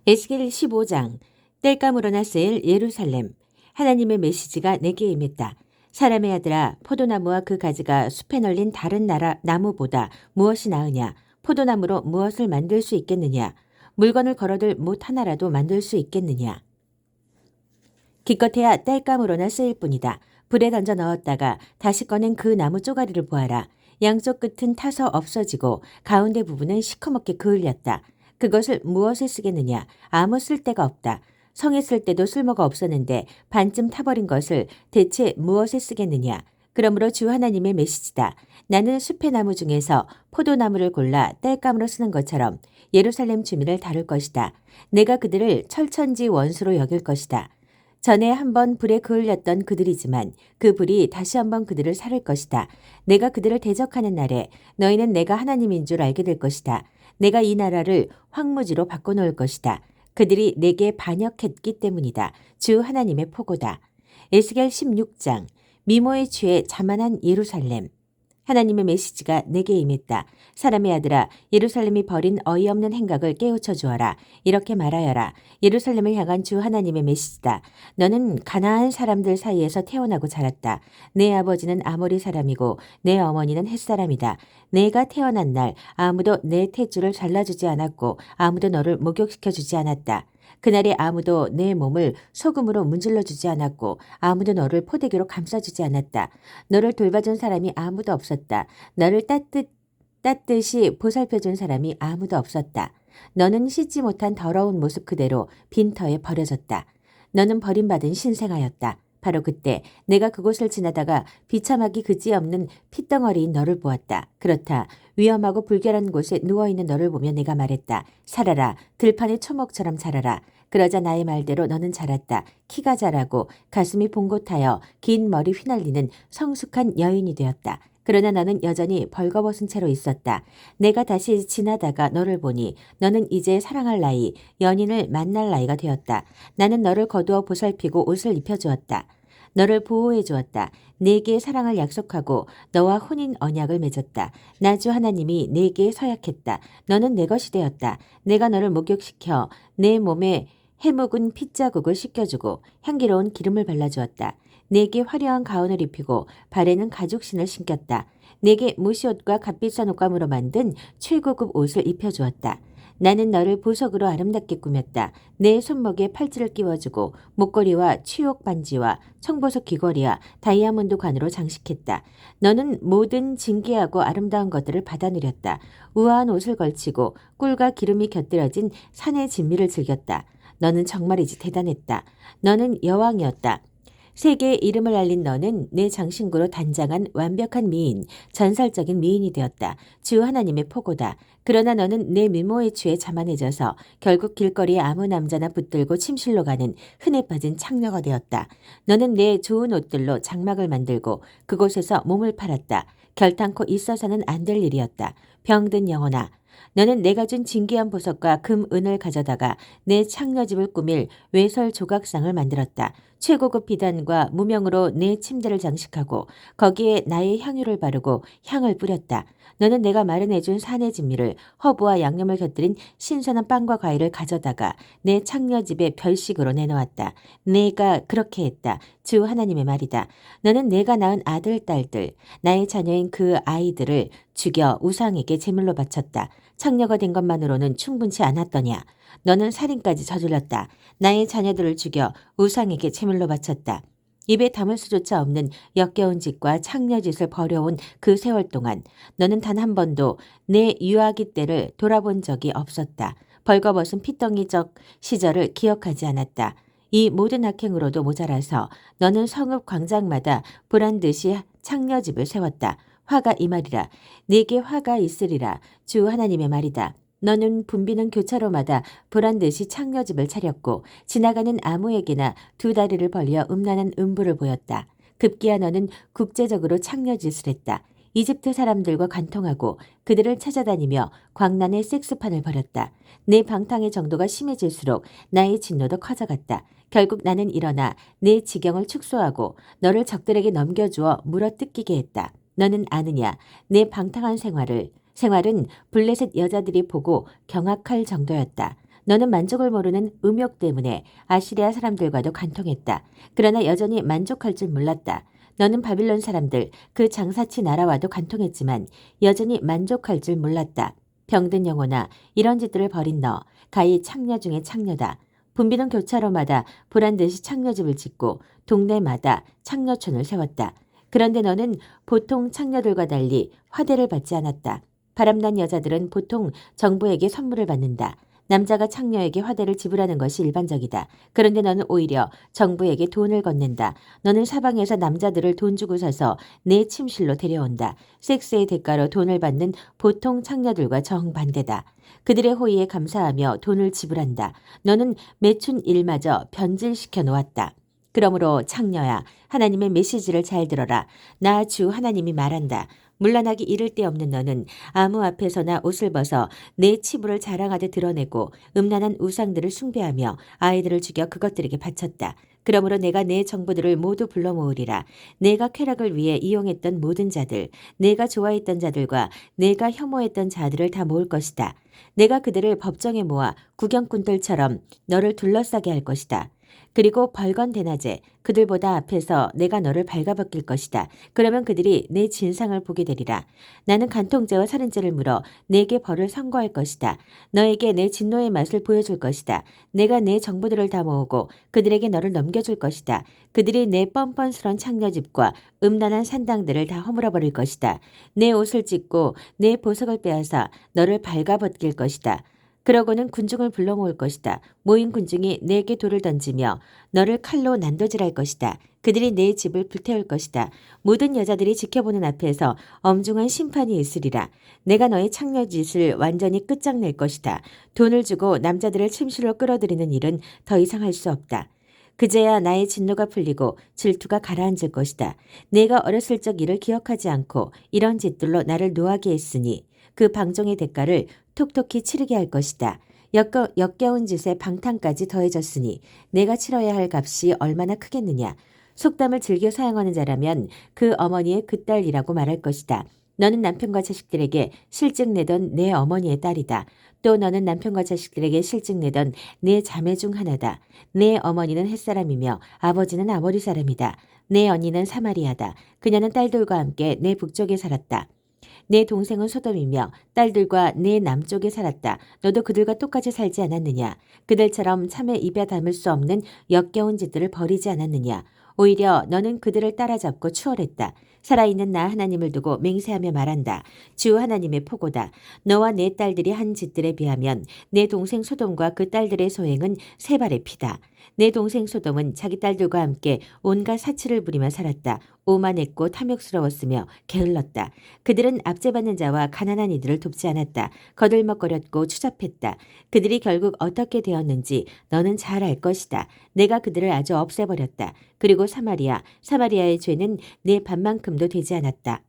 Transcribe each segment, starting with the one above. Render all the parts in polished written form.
에스겔 15장. 땔감 우러나 쓰일 예루살렘. 하나님의 메시지가 내게 임했다. 사람의 아들아, 포도나무와 그 가지가 숲에 널린 다른 나라 나무보다 무엇이 나으냐? 포도나무로 무엇을 만들 수 있겠느냐? 물건을 걸어들 못 하나라도 만들 수 있겠느냐? 기껏해야 땔감 우러나 쓰일 뿐이다. 불에 던져 넣었다가 다시 꺼낸 그 나무 쪼가리를 보아라. 양쪽 끝은 타서 없어지고 가운데 부분은 시커멓게 그을렸다. 그것을 무엇에 쓰겠느냐? 아무 쓸데가 없다. 성에 쓸 때도 쓸모가 없었는데 반쯤 타버린 것을 대체 무엇에 쓰겠느냐? 그러므로 주 하나님의 메시지다. 나는 숲의 나무 중에서 포도나무를 골라 땔감으로 쓰는 것처럼 예루살렘 주민을 다룰 것이다. 내가 그들을 철천지 원수로 여길 것이다. 전에 한번 불에 그을렸던 그들이지만 그 불이 다시 한번 그들을 살릴 것이다. 내가 그들을 대적하는 날에 너희는 내가 하나님인 줄 알게 될 것이다. 내가 이 나라를 황무지로 바꿔놓을 것이다. 그들이 내게 반역했기 때문이다. 주 하나님의 포고다. 에스겔 16장. 미모에 취해 자만한 예루살렘. 하나님의 메시지가 내게 임했다. 사람의 아들아, 예루살렘이 벌인 어이없는 행각을 깨우쳐 주어라. 이렇게 말하여라. 예루살렘을 향한 주 하나님의 메시지다. 너는 가나안 사람들 사이에서 태어나고 자랐다. 내 아버지는 아모리 사람이고 내 어머니는 헷 사람이다. 내가 태어난 날 아무도 내 탯줄을 잘라주지 않았고 아무도 너를 목욕시켜주지 않았다. 그날에 아무도 내 몸을 소금으로 문질러주지 않았고 아무도 너를 포대기로 감싸주지 않았다. 너를 돌봐준 사람이 아무도 없었다. 너를 따뜻이 보살펴준 사람이 아무도 없었다. 너는 씻지 못한 더러운 모습 그대로 빈터에 버려졌다. 너는 버림받은 신생아였다. 바로 그때 내가 그곳을 지나다가 비참하기 그지없는 핏덩어리인 너를 보았다. 그렇다. 위험하고 불결한 곳에 누워있는 너를 보며 내가 말했다. 살아라. 들판의 초목처럼 자라라. 그러자 나의 말대로 너는 자랐다. 키가 자라고 가슴이 봉긋하여 긴 머리 휘날리는 성숙한 여인이 되었다. 그러나 너는 여전히 벌거벗은 채로 있었다. 내가 다시 지나다가 너를 보니 너는 이제 사랑할 나이, 연인을 만날 나이가 되었다. 나는 너를 거두어 보살피고 옷을 입혀주었다. 너를 보호해 주었다. 내게 사랑을 약속하고 너와 혼인 언약을 맺었다. 나 주 하나님이 내게 서약했다. 너는 내 것이 되었다. 내가 너를 목욕시켜 내 몸에 해묵은 핏자국을 씻겨주고 향기로운 기름을 발라주었다. 내게 화려한 가운을 입히고 발에는 가죽신을 신겼다. 내게 무시옷과 값비싼 옷감으로 만든 최고급 옷을 입혀주었다. 나는 너를 보석으로 아름답게 꾸몄다. 내 손목에 팔찌를 끼워주고 목걸이와 취옥 반지와 청보석 귀걸이와 다이아몬드 관으로 장식했다. 너는 모든 진귀하고 아름다운 것들을 받아 누렸다. 우아한 옷을 걸치고 꿀과 기름이 곁들여진 산의 진미를 즐겼다. 너는 정말이지 대단했다. 너는 여왕이었다. 세계에 이름을 알린 너는 내 장신구로 단장한 완벽한 미인, 전설적인 미인이 되었다. 주 하나님의 포고다. 그러나 너는 내 미모에 취해 자만해져서 결국 길거리에 아무 남자나 붙들고 침실로 가는 흔해 빠진 창녀가 되었다. 너는 내 좋은 옷들로 장막을 만들고 그곳에서 몸을 팔았다. 결탄코 있어서는 안 될 일이었다. 병든 영혼아. 너는 내가 준 진귀한 보석과 금, 은을 가져다가 내 창녀집을 꾸밀 외설 조각상을 만들었다. 최고급 비단과 무명으로 내 침대를 장식하고 거기에 나의 향유를 바르고 향을 뿌렸다. 너는 내가 마련해준 산의 진미를 허브와 양념을 곁들인 신선한 빵과 과일을 가져다가 내 창녀집의 별식으로 내놓았다. 내가 그렇게 했다. 주 하나님의 말이다. 너는 내가 낳은 아들, 딸들, 나의 자녀인 그 아이들을 죽여 우상에게 제물로 바쳤다. 창녀가 된 것만으로는 충분치 않았더냐. 너는 살인까지 저질렀다. 나의 자녀들을 죽여 우상에게 제물로 바쳤다. 입에 담을 수조차 없는 역겨운 짓과 창녀짓을 벌여온 그 세월 동안 너는 단 한 번도 내 유아기 때를 돌아본 적이 없었다. 벌거벗은 핏덩이적 시절을 기억하지 않았다. 이 모든 악행으로도 모자라서 너는 성읍 광장마다 보란듯이 창녀집을 세웠다. 화가 이 말이라. 내게 화가 있으리라. 주 하나님의 말이다. 너는 붐비는 교차로마다 보란듯이 창녀집을 차렸고 지나가는 아무에게나 두 다리를 벌려 음란한 음부를 보였다. 급기야 너는 국제적으로 창녀짓을 했다. 이집트 사람들과 간통하고 그들을 찾아다니며 광란의 섹스판을 벌였다. 내 방탕의 정도가 심해질수록 나의 진노도 커져갔다. 결국 나는 일어나 내 지경을 축소하고 너를 적들에게 넘겨주어 물어뜯기게 했다. 너는 아느냐? 내 방탕한 생활은 블레셋 여자들이 보고 경악할 정도였다. 너는 만족을 모르는 음욕 때문에 아시리아 사람들과도 간통했다. 그러나 여전히 만족할 줄 몰랐다. 너는 바빌론 사람들, 그 장사치 나라와도 간통했지만 여전히 만족할 줄 몰랐다. 병든 영혼아, 이런 짓들을 벌인 너, 가히 창녀 중에 창녀다. 붐비는 교차로마다 보란듯이 창녀집을 짓고 동네마다 창녀촌을 세웠다. 그런데 너는 보통 창녀들과 달리 화대를 받지 않았다. 바람난 여자들은 보통 정부에게 선물을 받는다. 남자가 창녀에게 화대를 지불하는 것이 일반적이다. 그런데 너는 오히려 정부에게 돈을 건넨다. 너는 사방에서 남자들을 돈 주고 사서 내 침실로 데려온다. 섹스의 대가로 돈을 받는 보통 창녀들과 정반대다. 그들의 호의에 감사하며 돈을 지불한다. 너는 매춘 일마저 변질시켜 놓았다. 그러므로 창녀야, 하나님의 메시지를 잘 들어라. 나 주 하나님이 말한다. 물러나기 이를 데 없는 너는 아무 앞에서나 옷을 벗어 내 치부를 자랑하듯 드러내고 음란한 우상들을 숭배하며 아이들을 죽여 그것들에게 바쳤다. 그러므로 내가 내 정부들을 모두 불러 모으리라. 내가 쾌락을 위해 이용했던 모든 자들, 내가 좋아했던 자들과 내가 혐오했던 자들을 다 모을 것이다. 내가 그들을 법정에 모아 구경꾼들처럼 너를 둘러싸게 할 것이다. 그리고 벌건 대낮에 그들보다 앞에서 내가 너를 발가벗길 것이다. 그러면 그들이 내 진상을 보게 되리라. 나는 간통죄와 살인죄를 물어 내게 벌을 선고할 것이다. 너에게 내 진노의 맛을 보여줄 것이다. 내가 내 정부들을 다 모으고 그들에게 너를 넘겨줄 것이다. 그들이 내 뻔뻔스런 창녀집과 음란한 산당들을 다 허물어버릴 것이다. 내 옷을 찢고 내 보석을 빼앗아 너를 발가벗길 것이다. 그러고는 군중을 불러 모을 것이다. 모인 군중이 내게 돌을 던지며 너를 칼로 난도질할 것이다. 그들이 내 집을 불태울 것이다. 모든 여자들이 지켜보는 앞에서 엄중한 심판이 있으리라. 내가 너의 창녀짓을 완전히 끝장낼 것이다. 돈을 주고 남자들을 침실로 끌어들이는 일은 더 이상 할 수 없다. 그제야 나의 진노가 풀리고 질투가 가라앉을 것이다. 내가 어렸을 적 일을 기억하지 않고 이런 짓들로 나를 노하게 했으니 그 방종의 대가를 톡톡히 치르게 할 것이다. 역겨운 짓에 방탕까지 더해졌으니 내가 치러야 할 값이 얼마나 크겠느냐. 속담을 즐겨 사용하는 자라면 그 어머니의 그 딸이라고 말할 것이다. 너는 남편과 자식들에게 실증 내던 내 어머니의 딸이다. 또 너는 남편과 자식들에게 실증 내던 내 자매 중 하나다. 내 어머니는 햇사람이며 아버지는 아모리 사람이다. 내 언니는 사마리아다. 그녀는 딸들과 함께 내 북쪽에 살았다. 내 동생은 소돔이며 딸들과 내 남쪽에 살았다. 너도 그들과 똑같이 살지 않았느냐. 그들처럼 참에 입에 담을 수 없는 역겨운 짓들을 벌이지 않았느냐. 오히려 너는 그들을 따라잡고 추월했다. 살아있는 나 하나님을 두고 맹세하며 말한다. 주 하나님의 포고다. 너와 내 딸들이 한 짓들에 비하면 내 동생 소돔과 그 딸들의 소행은 세 발의 피다. 내 동생 소돔은 자기 딸들과 함께 온갖 사치를 부리며 살았다. 오만했고 탐욕스러웠으며 게을렀다. 그들은 압제받는 자와 가난한 이들을 돕지 않았다. 거들먹거렸고 추잡했다. 그들이 결국 어떻게 되었는지 너는 잘 알 것이다. 내가 그들을 아주 없애버렸다. 그리고 사마리아의 죄는 내 반만큼도 되지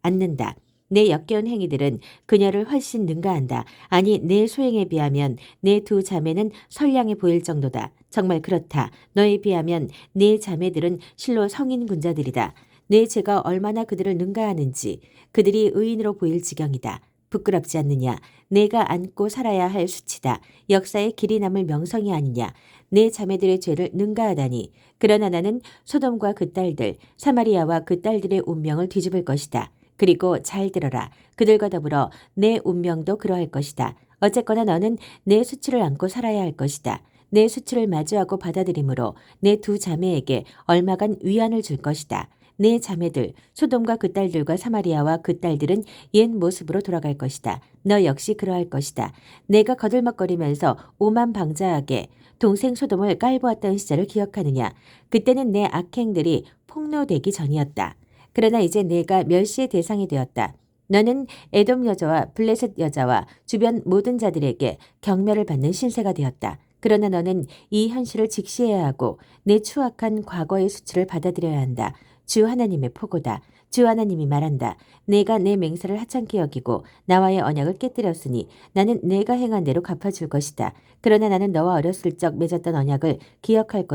않는다. 내 역겨운 행위들은 그녀를 훨씬 능가한다. 아니 내 소행에 비하면 내 두 자매는 선량해 보일 정도다. 정말 그렇다. 너에 비하면 내 자매들은 실로 성인 군자들이다. 내 죄가 얼마나 그들을 능가하는지 그들이 의인으로 보일 지경이다. 부끄럽지 않느냐. 내가 안고 살아야 할 수치다. 역사에 길이 남을 명성이 아니냐. 내 자매들의 죄를 능가하다니. 그러나 나는 소돔과 그 딸들, 사마리아와 그 딸들의 운명을 뒤집을 것이다. 그리고 잘 들어라. 그들과 더불어 내 운명도 그러할 것이다. 어쨌거나 너는 내 수치를 안고 살아야 할 것이다. 내 수치를 마주하고 받아들이므로 내 두 자매에게 얼마간 위안을 줄 것이다. 내 자매들, 소돔과 그 딸들과 사마리아와 그 딸들은 옛 모습으로 돌아갈 것이다. 너 역시 그러할 것이다. 내가 거들먹거리면서 오만방자하게 동생 소돔을 깔보았던 시절을 기억하느냐. 그때는 내 악행들이 폭로되기 전이었다. 그러나 이제 내가 멸시의 대상이 되었다. 너는 에돔 여자와 블레셋 여자와 주변 모든 자들에게 경멸을 받는 신세가 되었다. 그러나 너는 이 현실을 직시해야 하고 내 추악한 과거의 수치를 받아들여야 한다. 주 하나님의 포고다. 주 하나님이 말한다. 내가 내 맹세를 하찮게 여기고 나와의 언약을 깨뜨렸으니 나는 내가 행한 대로 갚아줄 것이다. 그러나 나는 너와 어렸을 적 맺었던 언약을 기억할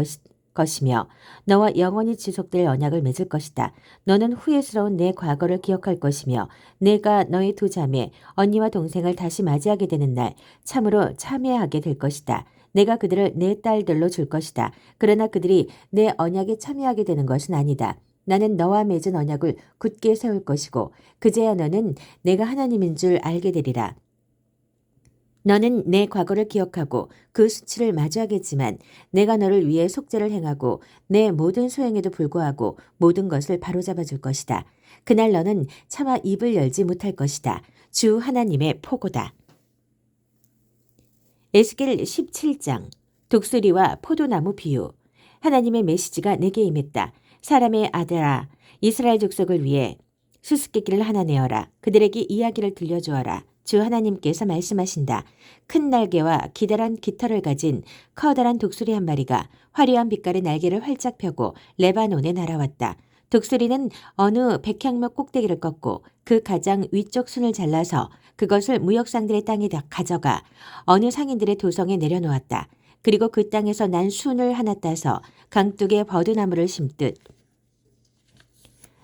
것이며 너와 영원히 지속될 언약을 맺을 것이다. 너는 후회스러운 내 과거를 기억할 것이며 내가 너의 두 자매, 언니와 동생을 다시 맞이하게 되는 날 참으로 참회하게 될 것이다. 내가 그들을 내 딸들로 줄 것이다. 그러나 그들이 내 언약에 참여하게 되는 것은 아니다. 나는 너와 맺은 언약을 굳게 세울 것이고 그제야 너는 내가 하나님인 줄 알게 되리라. 너는 내 과거를 기억하고 그 수치를 마주하겠지만 내가 너를 위해 속죄를 행하고 내 모든 소행에도 불구하고 모든 것을 바로잡아 줄 것이다. 그날 너는 차마 입을 열지 못할 것이다. 주 하나님의 포고다. 에스겔 17장 독수리와 포도나무 비유. 하나님의 메시지가 내게 임했다. 사람의 아들아, 이스라엘 족속을 위해 수수께끼를 하나 내어라. 그들에게 이야기를 들려주어라. 주 하나님께서 말씀하신다. 큰 날개와 기다란 깃털을 가진 커다란 독수리 한 마리가 화려한 빛깔의 날개를 활짝 펴고 레바논에 날아왔다. 독수리는 어느 백향목 꼭대기를 꺾고 그 가장 위쪽 순을 잘라서 그것을 무역상들의 땅에 가져가 어느 상인들의 도성에 내려놓았다. 그리고 그 땅에서 난 순을 하나 따서 강둑에 버드나무를 심듯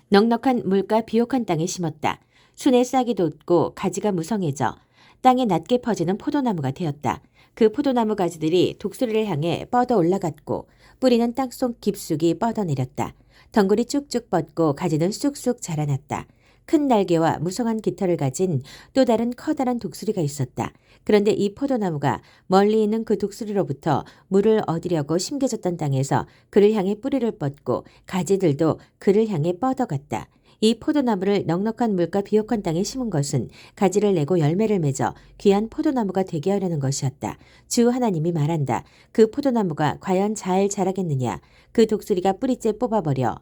넉넉한 물과 비옥한 땅에 심었다. 순에 싹이 돋고 가지가 무성해져 땅에 낮게 퍼지는 포도나무가 되었다. 그 포도나무 가지들이 독수리를 향해 뻗어 올라갔고 뿌리는 땅속 깊숙이 뻗어내렸다. 덩굴이 쭉쭉 뻗고 가지는 쑥쑥 자라났다. 큰 날개와 무성한 깃털을 가진 또 다른 커다란 독수리가 있었다. 그런데 이 포도나무가 멀리 있는 그 독수리로부터 물을 얻으려고 심겨졌던 땅에서 그를 향해 뿌리를 뻗고 가지들도 그를 향해 뻗어갔다. 이 포도나무를 넉넉한 물과 비옥한 땅에 심은 것은 가지를 내고 열매를 맺어 귀한 포도나무가 되게 하려는 것이었다. 주 하나님이 말한다. 그 포도나무가 과연 잘 자라겠느냐. 그 독수리가 뿌리째 뽑아버려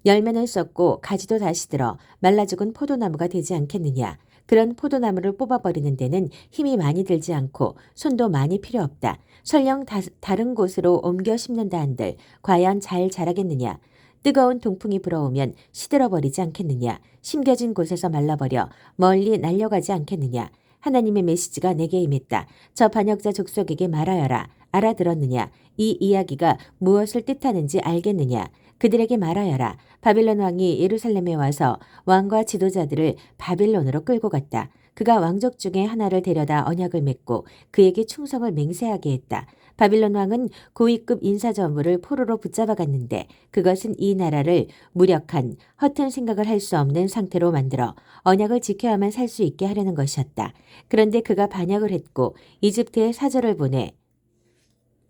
열매는 썩고 가지도 다시 들어 말라 죽은 포도나무가 되지 않겠느냐. 그런 포도나무를 뽑아버리는 데는 힘이 많이 들지 않고 손도 많이 필요 없다. 설령 다른 곳으로 옮겨 심는다 한들 과연 잘 자라겠느냐. 뜨거운 동풍이 불어오면 시들어버리지 않겠느냐. 심겨진 곳에서 말라버려 멀리 날려가지 않겠느냐. 하나님의 메시지가 내게 임했다. 저 반역자 족속에게 말하여라. 알아들었느냐. 이 이야기가 무엇을 뜻하는지 알겠느냐. 그들에게 말하여라. 바빌론 왕이 예루살렘에 와서 왕과 지도자들을 바빌론으로 끌고 갔다. 그가 왕족 중에 하나를 데려다 언약을 맺고 그에게 충성을 맹세하게 했다. 바빌론 왕은 고위급 인사 전부를 포로로 붙잡아 갔는데 그것은 이 나라를 무력한 허튼 생각을 할 수 없는 상태로 만들어 언약을 지켜야만 살 수 있게 하려는 것이었다. 그런데 그가 반역을 했고 이집트에 사절을 보내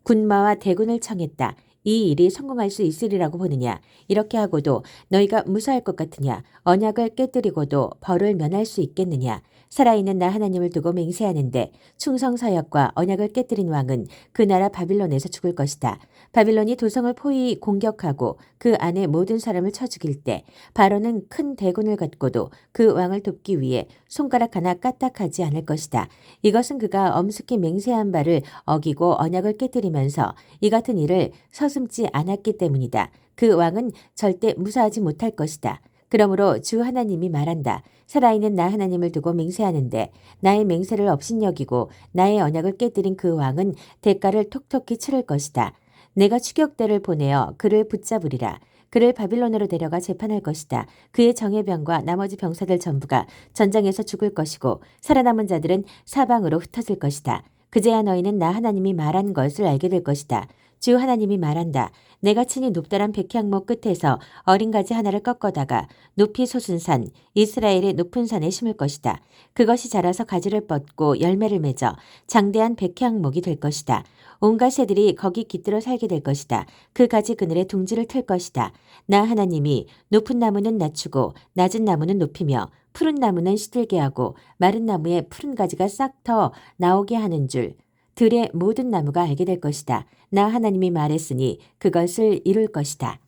군마와 대군을 청했다. 이 일이 성공할 수 있으리라고 보느냐. 이렇게 하고도 너희가 무사할 것 같으냐. 언약을 깨뜨리고도 벌을 면할 수 있겠느냐. 살아있는 나 하나님을 두고 맹세하는데 충성사역과 언약을 깨뜨린 왕은 그 나라 바빌론에서 죽을 것이다. 바빌론이 도성을 포위 공격하고 그 안에 모든 사람을 쳐 죽일 때 바로는 큰 대군을 갖고도 그 왕을 돕기 위해 손가락 하나 까딱하지 않을 것이다. 이것은 그가 엄숙히 맹세한 바를 어기고 언약을 깨뜨리면서 이 같은 일을 서슴지 않았기 때문이다. 그 왕은 절대 무사하지 못할 것이다. 그러므로 주 하나님이 말한다. 살아있는 나 하나님을 두고 맹세하는데 나의 맹세를 업신여기고 나의 언약을 깨뜨린 그 왕은 대가를 톡톡히 치를 것이다. 내가 추격대를 보내어 그를 붙잡으리라. 그를 바빌론으로 데려가 재판할 것이다. 그의 정예병과 나머지 병사들 전부가 전장에서 죽을 것이고 살아남은 자들은 사방으로 흩어질 것이다. 그제야 너희는 나 하나님이 말한 것을 알게 될 것이다. 주 하나님이 말한다. 내가 친히 높다란 백향목 끝에서 어린 가지 하나를 꺾어다가 높이 솟은 산, 이스라엘의 높은 산에 심을 것이다. 그것이 자라서 가지를 뻗고 열매를 맺어 장대한 백향목이 될 것이다. 온갖 새들이 거기 깃들어 살게 될 것이다. 그 가지 그늘에 둥지를 틀 것이다. 나 하나님이 높은 나무는 낮추고 낮은 나무는 높이며 푸른 나무는 시들게 하고 마른 나무에 푸른 가지가 싹 터 나오게 하는 줄 들의 모든 나무가 알게 될 것이다. 나 하나님이 말했으니 그것을 이룰 것이다.